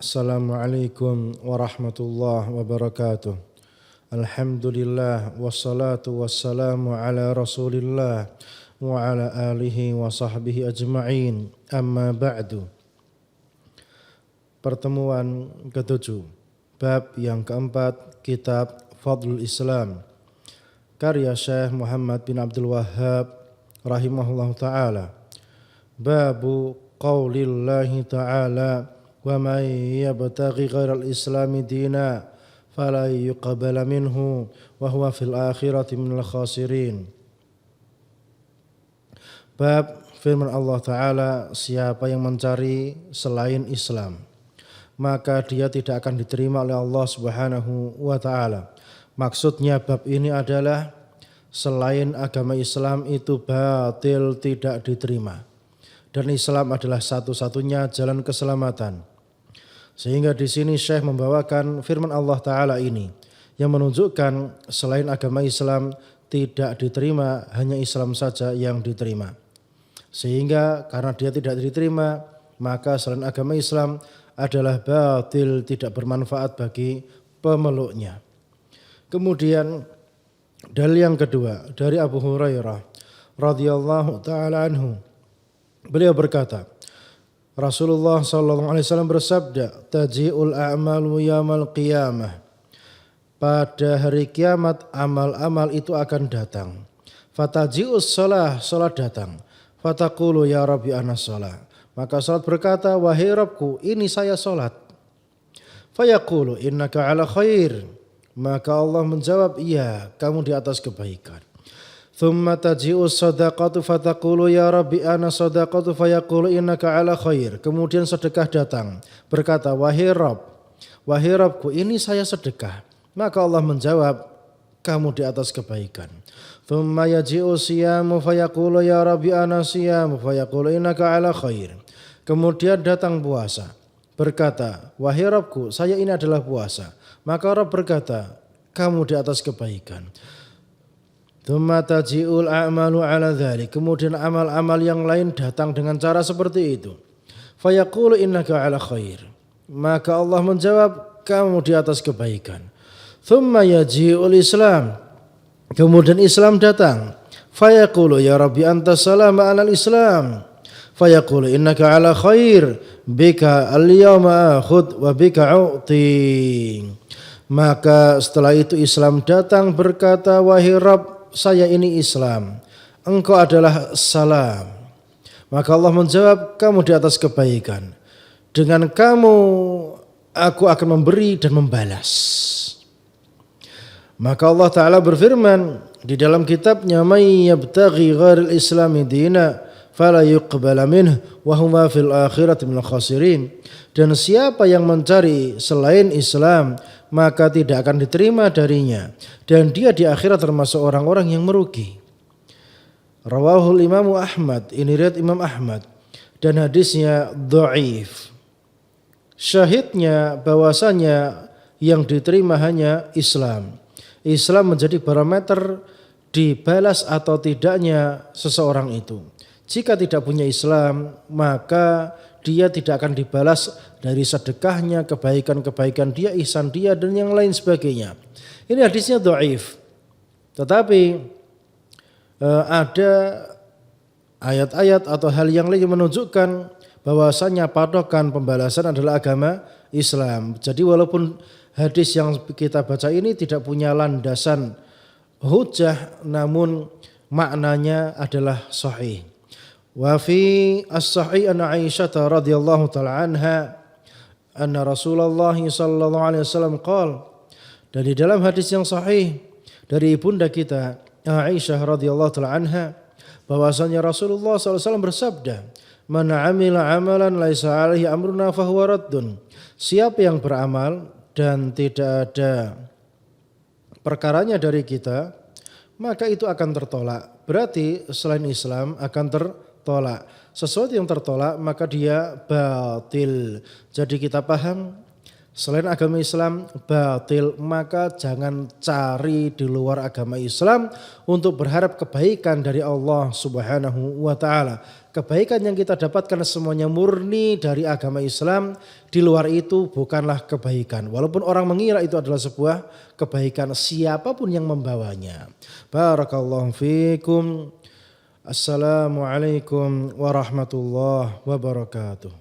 Assalamualaikum warahmatullahi wabarakatuh. Alhamdulillah wassalatu wassalamu ala Rasulillah wa ala alihi wa sahbihi ajma'in. Amma ba'du. Pertemuan ke-7, bab yang keempat, kitab Fadlul Islam, karya Syekh Muhammad bin Abdul Wahhab rahimahullahu ta'ala. Babu qaulillahi ta'ala wa man yabtaghi ghairal islami dina fala yuqbala minhu wa huwa fil akhirati minal khasirin. Bab firman Allah Ta'ala, siapa yang mencari selain Islam maka dia tidak akan diterima oleh Allah Subhanahu wa Ta'ala. Maksudnya bab ini adalah selain agama Islam itu batil, tidak diterima, dan Islam adalah satu-satunya jalan keselamatan. Sehingga di sini Syekh membawakan firman Allah Ta'ala ini yang menunjukkan selain agama Islam tidak diterima, hanya Islam saja yang diterima. Sehingga karena dia tidak diterima, maka selain agama Islam adalah batil, tidak bermanfaat bagi pemeluknya. Kemudian dalil yang kedua dari Abu Hurairah radhiyallahu ta'ala anhu. Beliau berkata, Rasulullah sallallahu alaihi wasallam bersabda, taji'ul a'malu yaumil qiyamah. Pada hari kiamat amal-amal itu akan datang. Fataji'us shalah, salat datang. Fataqulu ya Rabbi ana shalah. Maka salat berkata, wahai Rabbku, ini saya salat. Fayaqulu innaka ala khair. Maka Allah menjawab, iya, kamu di atas kebaikan. Thumma taji'u sadaqatu fataqulu ya Rabbi ana sadaqatu fayaqulu innaka ala khair. Kemudian sedekah datang, berkata, wahai Rabbku, ini saya sedekah. Maka Allah menjawab, kamu di atas kebaikan. Thumma yaji'u siyamu fayaqulu ya Rabbi ana siyamu fayaqulu innaka ala khair. Kemudian datang puasa, berkata, wahai Rabbku, saya ini adalah puasa. Maka Rabb berkata, kamu di atas kebaikan. Tsumma taji'ul a'malu 'ala dzalik. Kemudian amal-amal yang lain datang dengan cara seperti itu. Fayaqulu innaka 'ala khair. Maka Allah menjawab, kamu di atas kebaikan. Tsumma yaji'ul Islam. Kemudian Islam datang. Fayaqulu ya Rabbi anta salam 'alal Islam. Fayaqulu innaka 'ala khair. Bika al-yawma akhud wa bika u'ti. Maka setelah itu Islam datang, berkata, wahai Rabb, saya ini Islam, engkau adalah salam. Maka Allah menjawab, kamu di atas kebaikan. Dengan kamu aku akan memberi dan membalas. Maka Allah Ta'ala berfirman di dalam kitabnya, may yabtaghi ghairal islami dina fala yuqbala minhu wa huwa fil akhirati minal khasirin. Dan siapa yang mencari selain Islam maka tidak akan diterima darinya, dan dia di akhirat termasuk orang-orang yang merugi. Rawahul Imam Ahmad, ini riwayat Imam Ahmad, dan hadisnya dhaif. Syahidnya bahwasanya yang diterima hanya Islam. Islam menjadi barometer dibalas atau tidaknya seseorang itu. Jika tidak punya Islam, maka dia tidak akan dibalas dari sedekahnya, kebaikan-kebaikan dia, ihsan dia, dan yang lain sebagainya. Ini hadisnya dhaif. Tetapi ada ayat-ayat atau hal yang lain yang menunjukkan bahwasanya patokan pembalasan adalah agama Islam. Jadi walaupun hadis yang kita baca ini tidak punya landasan hujjah, namun maknanya adalah sahih. Wa fi as-sahih an Aisyah radhiyallahu ta'ala anha anna Rasulullah sallallahu alaihi wasallam qala, dan di dalam hadis yang sahih dari ibunda kita Aisyah radhiyallahu ta'ala anha bahwasanya Rasulullah sallallahu alaihi wasallam bersabda, man 'amila 'amalan laisa 'alaihi amruna fahuwa raddun. Siapa yang beramal dan tidak ada perkaranya dari kita, maka itu akan tertolak. Berarti selain Islam akan tertolak. Sesuatu yang tertolak maka dia batil. Jadi kita paham selain agama Islam batil, maka jangan cari di luar agama Islam untuk berharap kebaikan dari Allah Subhanahu wa taala. Kebaikan yang kita dapatkan semuanya murni dari agama Islam, di luar itu bukanlah kebaikan. Walaupun orang mengira itu adalah sebuah kebaikan, siapapun yang membawanya. Barakallahu fikum. Assalamualaikum warahmatullahi wabarakatuh.